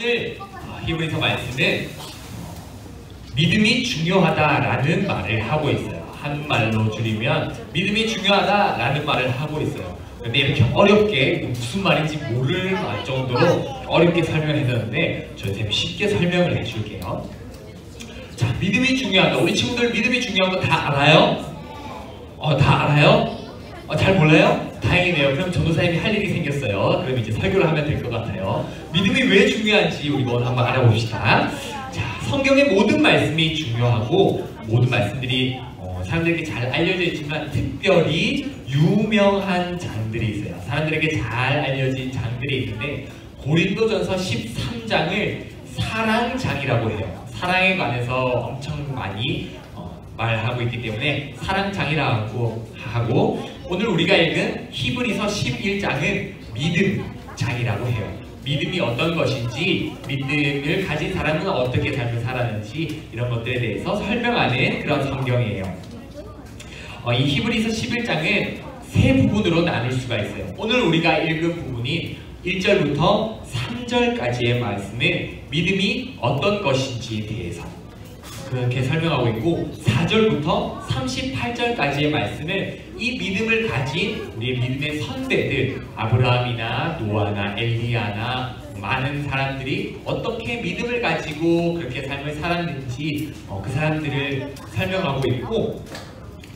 오늘 히브리서 말씀은 믿음이 중요하다라는 말을 하고 있어요. 한말로 줄이면 믿음이 중요하다라는 말을 하고 있어요. 근데 이렇게 어렵게 무슨 말인지 모를 정도로 어렵게 설명했었는데 저희 쉽게 설명을 해줄게요. 자, 믿음이 중요하다. 우리 친구들 믿음이 중요한 거 다 알아요? 다 알아요? 잘 몰라요? 다행이네요. 그럼 전도사님이 할 일이 생겼어요. 그럼 이제 설교를 하면 될 것 같아요. 믿음이 왜 중요한지 우리 한번 알아봅시다. 자, 성경의 모든 말씀이 중요하고 모든 말씀들이 사람들에게 잘 알려져 있지만 특별히 유명한 장들이 있어요. 사람들에게 잘 알려진 장들이 있는데 고린도전서 13장을 사랑장이라고 해요. 사랑에 관해서 엄청 많이 말하고 있기 때문에 사랑장이라고 하고, 오늘 우리가 읽은 히브리서 11장은 믿음장이라고 해요. 믿음이 어떤 것인지, 믿음을 가진 사람은 어떻게 삶을 살았는지 이런 것들에 대해서 설명하는 그런 성경이에요. 이 히브리서 11장은 세 부분으로 나눌 수가 있어요. 오늘 우리가 읽은 부분이 1절부터 3절까지의 말씀은 믿음이 어떤 것인지에 대해서 그렇게 설명하고 있고, 4절부터 38절까지의 말씀은 이 믿음을 가진 우리의 믿음의 선배들, 아브라함이나 노아나 엘리야나 많은 사람들이 어떻게 믿음을 가지고 그렇게 삶을 살았는지 그 사람들을 설명하고 있고,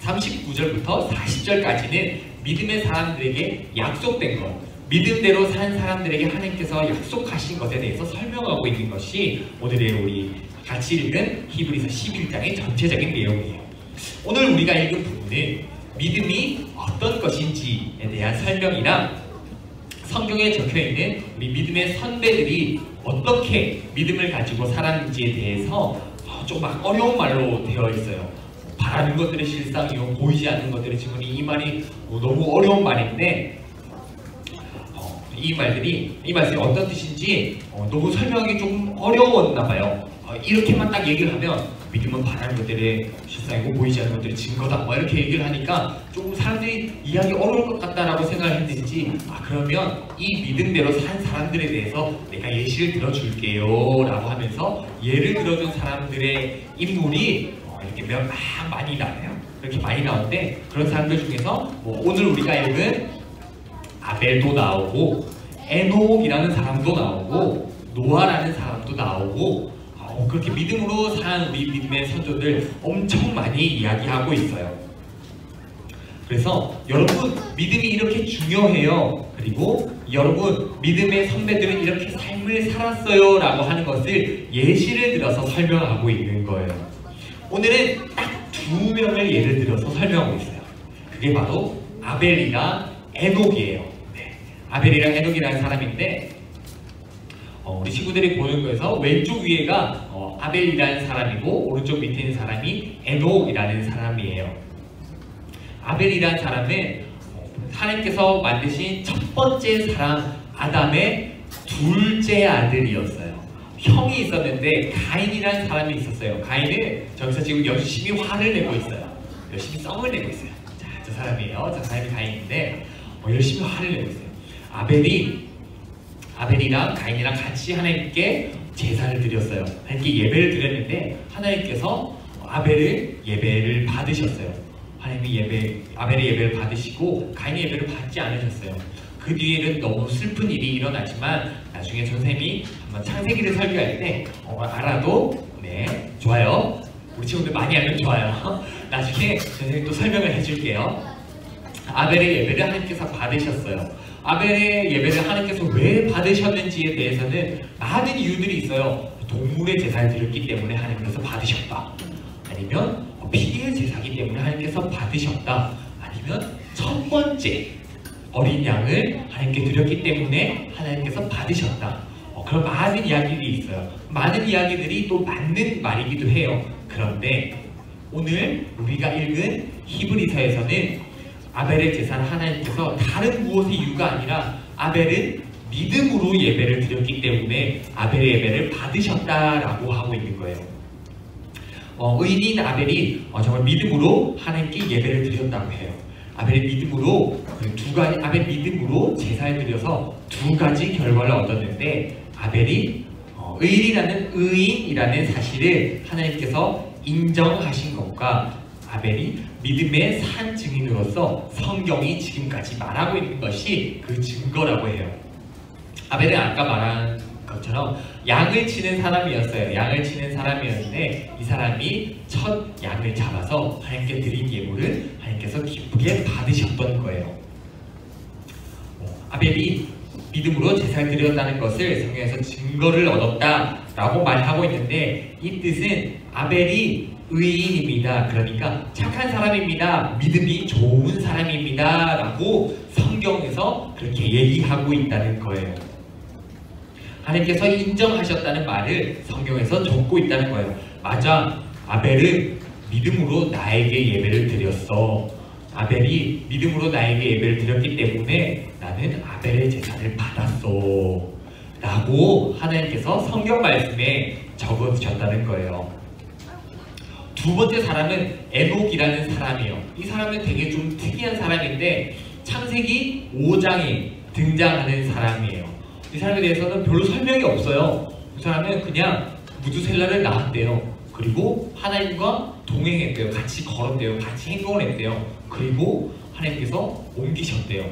39절부터 40절까지는 믿음의 사람들에게 약속된 것, 믿음대로 산 사람들에게 하나님께서 약속하신 것에 대해서 설명하고 있는 것이 오늘의 우리 같이 읽은 히브리서 11장의 전체적인 내용이에요. 오늘 우리가 읽은 부분은 믿음이 어떤 것인지에 대한 설명이랑 성경에 적혀있는 우리 믿음의 선배들이 어떻게 믿음을 가지고 살았는지에 대해서 좀 막 어려운 말로 되어 있어요. 바라는 것들의 실상이요, 보이지 않는 것들의 증언이, 이 말이 너무 어려운 말인데 이 말씀이 어떤 뜻인지 너무 설명하기 좀 어려웠나 봐요. 이렇게만 딱 얘기를 하면 믿음은 바라는 것들의 실상이고 보이지 않는 것들의 증거다 이렇게 얘기를 하니까 조금 사람들이 이해하기 어려울 것 같다라고 생각을 했는지, 그러면 이 믿음대로 산 사람들에 대해서 내가 예시를 들어줄게요 라고 하면서 예를 들어준 사람들의 인물이 이렇게 막 많이 나와요. 그렇게 많이 나오는데 그런 사람들 중에서 오늘 우리가 읽은 아벨도 나오고 에녹이라는 사람도 나오고 노아라는 사람도 나오고 그렇게 믿음으로 산 우리 믿음의 선조들 엄청 많이 이야기하고 있어요. 그래서 여러분, 믿음이 이렇게 중요해요. 그리고 여러분, 믿음의 선배들은 이렇게 삶을 살았어요 라고 하는 것을 예시를 들어서 설명하고 있는 거예요. 오늘은 딱 두 명을 예를 들어서 설명하고 있어요. 그게 바로 아벨이랑 에녹이에요. 아벨이랑 에녹이라는 사람인데 우리 친구들이 보는 거에서 왼쪽 위에가 아벨이라는 사람이고 오른쪽 밑에 있는 사람이 에녹이라는 사람이에요. 아벨이라는 사람은 하나님께서 만드신 첫 번째 사람 아담의 둘째 아들이었어요. 형이 있었는데 가인이라는 사람이 있었어요. 가인은 저기서 지금 열심히 화를 내고 있어요. 열심히 썽을 내고 있어요. 자, 저 사람이에요. 저 사람이 가인인데 열심히 화를 내고 있어요. 아벨이랑 가인이랑 같이 하나님께 제사를 드렸어요. 하나님께 예배를 드렸는데 하나님께서 아벨의 예배를 받으셨어요. 하나님이 아벨의 예배를 받으시고 가인의 예배를 받지 않으셨어요. 그 뒤에는 너무 슬픈 일이 일어나지만 나중에 선생님이 한번 창세기를 설교할 때 알아도 좋아요. 우리 친구들 많이 알면 좋아요. 나중에 선생님이 또 설명을 해줄게요. 아벨의 예배를 하나님께서 받으셨어요. 아벨의 예배를 하나님께서 왜 받으셨는지에 대해서는 많은 이유들이 있어요. 동물의 제사를 드렸기 때문에 하나님께서 받으셨다. 아니면 피의 제사기 때문에 하나님께서 받으셨다. 아니면 첫 번째 어린 양을 하나님께 드렸기 때문에 하나님께서 받으셨다. 그런 많은 이야기들이 있어요. 많은 이야기들이 또 맞는 말이기도 해요. 그런데 오늘 우리가 읽은 히브리서에서는 아벨의 제사를 하나님께서 다른 무엇의 이유가 아니라 아벨은 믿음으로 예배를 드렸기 때문에 아벨의 예배를 받으셨다라고 하고 있는 거예요. 의인인 아벨이 정말 믿음으로 하나님께 예배를 드렸다고 해요. 아벨의 믿음으로 아벨 믿음으로 제사를 드려서 두 가지 결과를 얻었는데 아벨이 의인이라는 의인이라는 사실을 하나님께서 인정하신 것과 아벨이 믿음의 산 증인으로서 성경이 지금까지 말하고 있는 것이 그 증거라고 해요. 아벨은 아까 말한 것처럼 양을 치는 사람이었어요. 양을 치는 사람이었는데 이 사람이 첫 양을 잡아서 하나님께 드린 예물을 하나님께서 기쁘게 받으셨던 거예요. 아벨이 믿음으로 제사를 드렸다는 것을 성경에서 증거를 얻었다라고 말하고 있는데 이 뜻은 아벨이 의인입니다. 그러니까 착한 사람입니다. 믿음이 좋은 사람입니다. 라고 성경에서 그렇게 얘기하고 있다는 거예요. 하나님께서 인정하셨다는 말을 성경에서 적고 있다는 거예요. 맞아, 아벨은 믿음으로 나에게 예배를 드렸어. 아벨이 믿음으로 나에게 예배를 드렸기 때문에 나는 아벨의 제사를 받았어. 라고 하나님께서 성경 말씀에 적어주셨다는 거예요. 두 번째 사람은 에녹이라는 사람이에요. 이 사람은 되게 좀 특이한 사람인데 창세기 5장에 등장하는 사람이에요. 이 사람에 대해서는 별로 설명이 없어요. 이 사람은 그냥 무두셀라를 낳았대요. 그리고 하나님과 동행했대요. 같이 걸었대요. 같이 행동을 했대요. 그리고 하나님께서 옮기셨대요.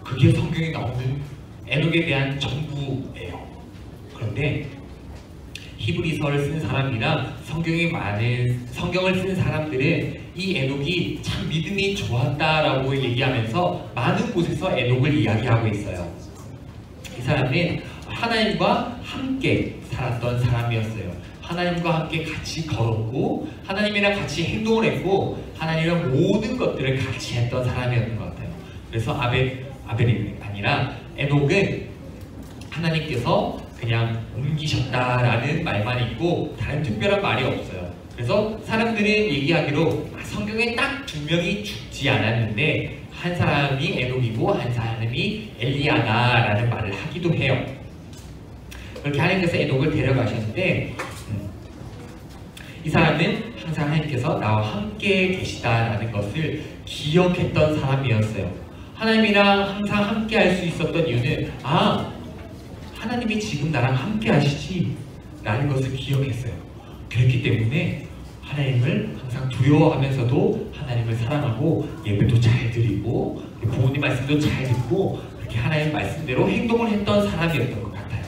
그게 성경에 나오는 에녹에 대한 전부예요. 그런데 히브리서를 쓴 사람이나 성경을 쓴 사람들은 이 에녹이 참 믿음이 좋았다라고 얘기하면서 많은 곳에서 에녹을 이야기하고 있어요. 이 사람은 하나님과 함께 살았던 사람이었어요. 하나님과 함께 같이 걸었고 하나님이랑 같이 행동을 했고 하나님이랑 모든 것들을 같이 했던 사람이었던 것 같아요. 그래서 아벨이 아니라 에녹은 하나님께서 그냥 옮기셨다라는 말만 있고 다른 특별한 말이 없어요. 그래서 사람들은 얘기하기로 성경에 딱 두 명이 죽지 않았는데 한 사람이 에녹이고 한 사람이 엘리야다라는 말을 하기도 해요. 그렇게 하나님께서 에녹을 데려가셨는데 이 사람은 항상 하나님께서 나와 함께 계시다라는 것을 기억했던 사람이었어요. 하나님이랑 항상 함께 할 수 있었던 이유는 하나님이 지금 나랑 함께 하시지 라는 것을 기억했어요. 그렇기 때문에 하나님을 항상 두려워하면서도 하나님을 사랑하고 예배도 잘 드리고 부모님 말씀도 잘 듣고 그렇게 하나님 말씀대로 행동을 했던 사람이었던 것 같아요.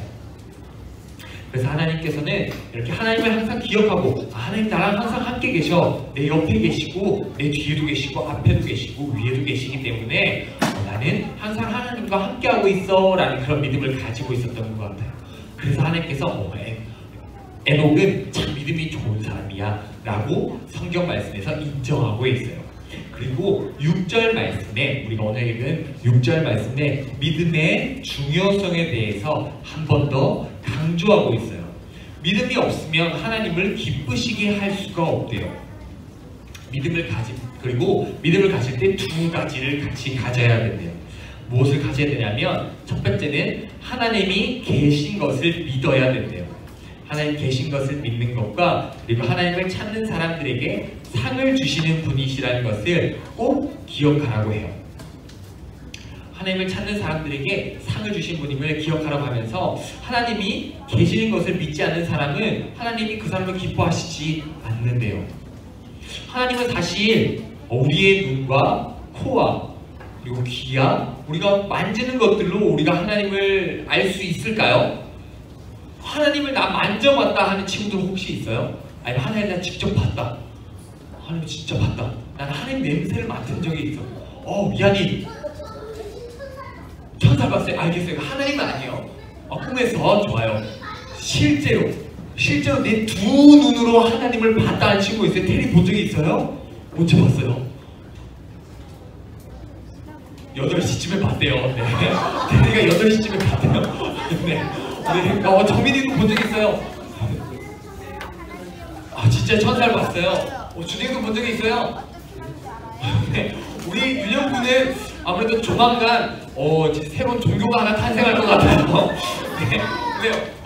그래서 하나님께서는 이렇게 하나님을 항상 기억하고 하나님 나랑 항상 함께 계셔. 내 옆에 계시고 내 뒤에도 계시고 앞에도 계시고 위에도 계시기 때문에 나는 항상 하나님과 함께하고 있어 라는 그런 믿음을 가지고 있었던 것 같아요. 그래서 하나님께서 에녹은 참 믿음이 좋은 사람이야 라고 성경 말씀에서 인정하고 있어요. 그리고 6절 말씀에 우리가 오늘 읽은 6절 말씀에 믿음의 중요성에 대해서 한 번 더 강조하고 있어요. 믿음이 없으면 하나님을 기쁘시게 할 수가 없대요. 그리고 믿음을 가질 때 두 가지를 같이 가져야 된대요. 무엇을 가져야 되냐면 첫 번째는 하나님이 계신 것을 믿어야 된대요. 하나님 계신 것을 믿는 것과 그리고 하나님을 찾는 사람들에게 상을 주시는 분이시라는 것을 꼭 기억하라고 해요. 하나님을 찾는 사람들에게 상을 주신 분임을 기억하라고 하면서 하나님이 계시는 것을 믿지 않는 사람은 하나님이 그 사람을 기뻐하시지 않는데요. 하나님은 사실 우리의 눈과 코와 그리고 귀야 우리가 만지는 것들로 우리가 하나님을 알 수 있을까요? 하나님을 나 만져봤다 하는 친구들 혹시 있어요? 아니면 하나님 나 직접 봤다. 하나님 진짜 봤다. 난 하나님 냄새를 맡은 적이 있어. 미안히 천사 봤어요. 알겠어요. 하나님은 아니에요. 꿈에서 좋아요. 실제로 내 두 눈으로 하나님을 봤다는 친구 있어요? 테리 본 적이 있어요? 언제 봤어요? 8시쯤에 봤대요. 네. 테리가 8시쯤에 봤대요. 네. 정민이도 본 적 있어요? 진짜 천사를 봤어요. 준영이도 본 적이 있어요? 네. 우리 윤영군은 아무래도 조만간 새로운 종교가 하나 탄생할 것 같아요. 네. 근데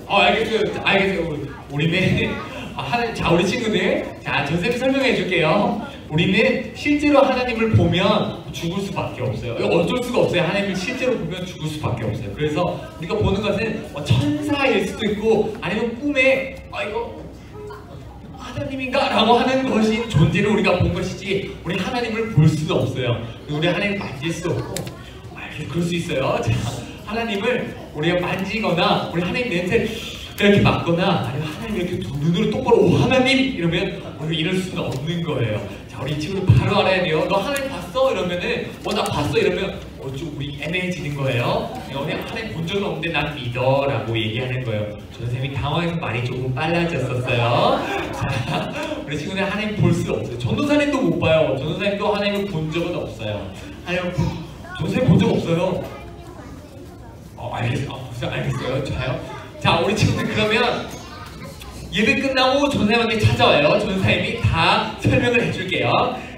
알겠어요. 우리는 우리 친구들 선생님이 설명해 줄게요. 우리는 실제로 하나님을 보면 죽을 수밖에 없어요. 어쩔 수가 없어요. 하나님을 실제로 보면 죽을 수밖에 없어요. 그래서 우리가 보는 것은 천사일 수도 있고 아니면 꿈에 이거 하나님인가? 라고 하는 것이 존재를 우리가 본 것이지 우리 하나님을 볼 수는 없어요. 우리 하나님을 만질 수도 없고 그럴 수 있어요. 자, 하나님을 우리가 만지거나 우리 하나님 냄새를 이렇게 맡거나 아니면 하나님 이렇게 눈으로 똑바로 오 하나님 이러면 우리 이럴 수는 없는 거예요. 자, 우리 이 친구들 바로 알아야 돼요. 너 하나님 봤어? 이러면은 나 봤어? 이러면 좀 우리 애매해지는 거예요. 너네 하나님 본 적은 없는데 난 믿어 라고 얘기하는 거예요. 선생님이 당황해서 말이 조금 빨라졌었어요. 자, 우리 친구들 하나님 볼 수 없어요. 전도사님도 못 봐요. 전도사님도 하나님을 본 적은 없어요. 전도사님 본 적 없어요. 알겠어요. 좋아요. 자, 우리 친구들 그러면 예배 끝나고 전사님한테 찾아와요. 전사님이 다 설명을 해줄게요.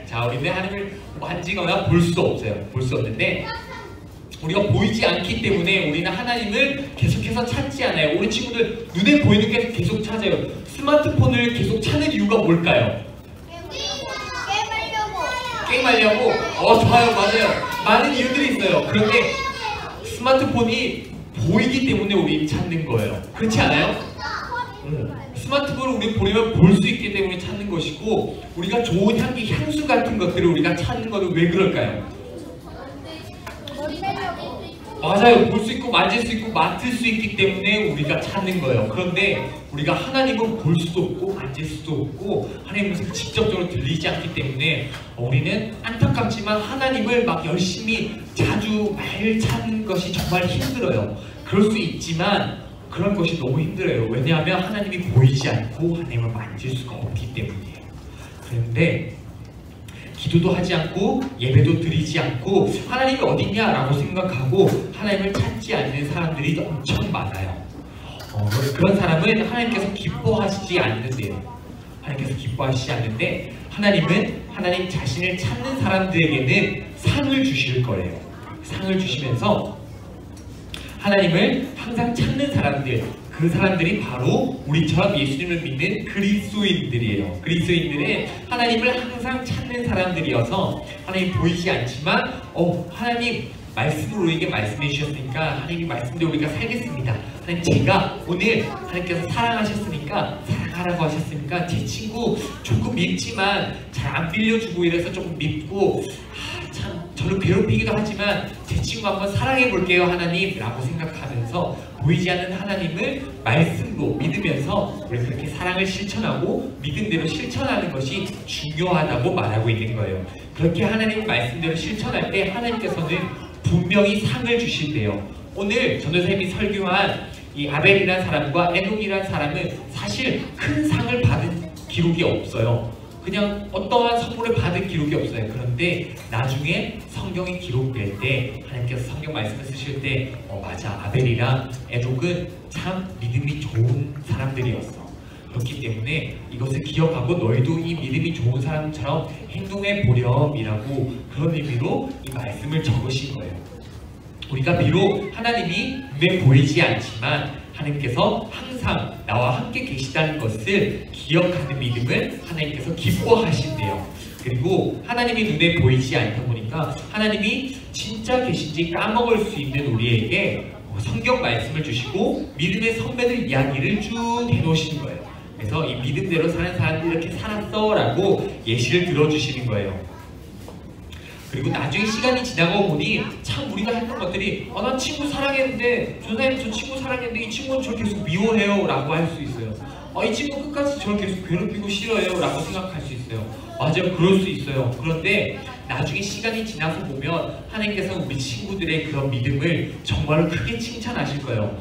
자, 우리는 하나님을 만지거나 볼 수도 없어요. 볼 수 없는데 우리가 보이지 않기 때문에 우리는 하나님을 계속해서 찾지 않아요. 우리 친구들 눈에 보이는 게 계속 찾아요. 스마트폰을 계속 찾는 이유가 뭘까요? 게임하려고? 좋아요. 맞아요. 많은 이유들이 있어요. 그런데 스마트폰이 보이기 때문에 우리 찾는 거예요. 그렇지 않아요? 스마트폰을 우리 보려면 볼 수 있기 때문에 찾는 것이고 우리가 좋은 향기, 향수 같은 것들을 우리가 찾는 것은 왜 그럴까요? 맞아요. 볼 수 있고 만질 수 있고 맡을 수 있기 때문에 우리가 찾는 거예요. 그런데 우리가 하나님은 볼 수도 없고 만질 수도 없고 하나님을 직접적으로 들리지 않기 때문에 우리는 안타깝지만 하나님을 막 열심히 자주 매일 찾는 것이 정말 힘들어요. 그럴 수 있지만 그런 것이 너무 힘들어요. 왜냐하면 하나님이 보이지 않고 하나님을 만질 수가 없기 때문이에요. 그런데 기도도 하지 않고 예배도 드리지 않고 하나님이 어딨냐라고 생각하고 하나님을 찾지 않는 사람들이 엄청 많아요. 그런 사람은 하나님께서 기뻐하시지 않는데요. 하나님께서 기뻐하시지 않는데 하나님은 하나님 자신을 찾는 사람들에게는 상을 주실 거예요. 상을 주시면서 하나님을 항상 찾는 사람들, 그 사람들이 바로 우리처럼 예수님을 믿는 그리스도인들이에요. 그리스도인들은 하나님을 항상 찾는 사람들이어서 하나님 보이지 않지만 하나님 말씀으로 우리에게 말씀해 주셨으니까 하나님 말씀대로 우리가 살겠습니다. 하나님 제가 오늘 하나님께서 사랑하셨으니까 사랑하라고 하셨으니까 제 친구 조금 밉지만 잘 안 빌려주고 이래서 조금 밉고 참 저를 괴롭히기도 하지만 제 친구 한번 사랑해 볼게요 하나님 라고 생각하면서 보이지 않는 하나님을 말씀으로 믿으면서 우리 그렇게 사랑을 실천하고 믿음대로 실천하는 것이 중요하다고 말하고 있는 거예요. 그렇게 하나님 말씀대로 실천할 때 하나님께서는 분명히 상을 주신대요. 오늘 전도사님이 설교한 이 아벨이라는 사람과 에녹이라는 사람은 사실 큰 상을 받은 기록이 없어요. 그냥 어떠한 선물을 받은 기록이 없어요. 그런데 나중에 성경이 기록될 때 하나님께서 성경 말씀을 쓰실 때 맞아 아벨이랑 에녹은 참 믿음이 좋은 사람들이었어. 그렇기 때문에 이것을 기억하고 너희도 이 믿음이 좋은 사람처럼 행동해 보렴이라고 그런 의미로 이 말씀을 적으신 거예요. 우리가 비록 하나님이 눈에 보이지 않지만 하나님께서 항상 나와 함께 계시다는 것을 기억하는 믿음을 하나님께서 기뻐하신대요. 그리고 하나님이 눈에 보이지 않다 보니까 하나님이 진짜 계신지 까먹을 수 있는 우리에게 성경 말씀을 주시고 믿음의 선배들 이야기를 쭉 해놓으시는 거예요. 그래서 이 믿음대로 사는 사람들이 이렇게 살았어 라고 예시를 들어주시는 거예요. 그리고 나중에 시간이 지나고 보니 참 우리가 했던 것들이 나 친구 사랑했는데 전사님 저 친구 사랑했는데 이 친구는 저를 계속 미워해요 라고 할 수 있어요. 이 친구 끝까지 저를 계속 괴롭히고 싫어해요 라고 생각할 수 있어요. 맞아요, 그럴 수 있어요. 그런데 나중에 시간이 지나서 보면 하나님께서 우리 친구들의 그런 믿음을 정말 크게 칭찬하실 거예요.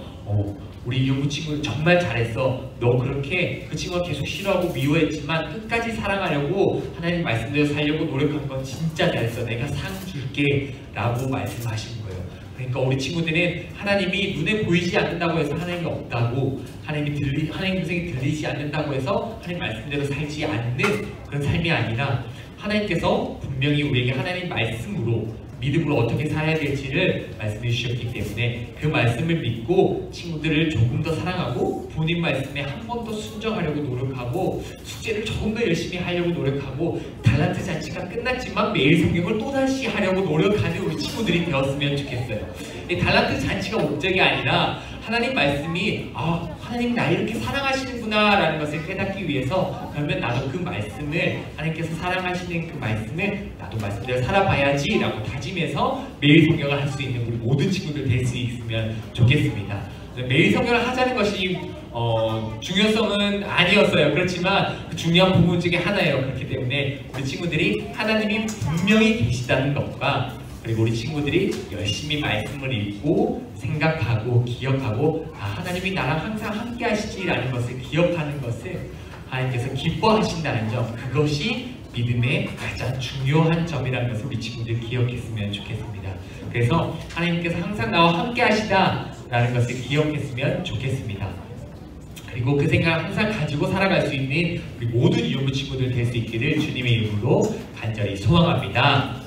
우리 이용구 친구 정말 잘했어. 너 그렇게 그 친구가 계속 싫어하고 미워했지만 끝까지 사랑하려고 하나님 말씀대로 살려고 노력한 건 진짜 잘했어. 내가 상 줄게 라고 말씀하시는 거예요. 그러니까 우리 친구들은 하나님이 눈에 보이지 않는다고 해서 하나님이 없다고 하나님 음성이 들리지 않는다고 해서 하나님 말씀대로 살지 않는 그런 삶이 아니라 하나님께서 분명히 우리에게 하나님 말씀으로 믿음으로 어떻게 살아야 될지를 말씀해 주셨기 때문에 그 말씀을 믿고 친구들을 조금 더 사랑하고 본인 말씀에 한 번 더 순종하려고 노력하고 숙제를 조금 더 열심히 하려고 노력하고 달란트 잔치가 끝났지만 매일 성경을 또다시 하려고 노력하는 우리 친구들이 되었으면 좋겠어요. 달란트 잔치가 목적이 아니라 하나님 말씀이 하나님 나 이렇게 사랑하시는구나 라는 것을 깨닫기 위해서 그러면 나도 그 말씀을 하나님께서 사랑하시는 그 말씀을 나도 말씀대로 살아봐야지 라고 다짐해서 매일 성경을 할 수 있는 우리 모든 친구들 될 수 있으면 좋겠습니다. 매일 성경을 하자는 것이 중요성은 아니었어요. 그렇지만 그 중요한 부분 중에 하나예요. 그렇기 때문에 우리 친구들이 하나님이 분명히 계시다는 것과 그리고 우리 친구들이 열심히 말씀을 읽고 생각하고 기억하고 하나님이 나랑 항상 함께 하시지라는 것을 기억하는 것을 하나님께서 기뻐하신다는 점, 그것이 믿음의 가장 중요한 점이라는 것을 우리 친구들 기억했으면 좋겠습니다. 그래서 하나님께서 항상 나와 함께 하시다라는 것을 기억했으면 좋겠습니다. 그리고 그 생각을 항상 가지고 살아갈 수 있는 우리 모든 유무 친구들 될 수 있기를 주님의 이름으로 간절히 소망합니다.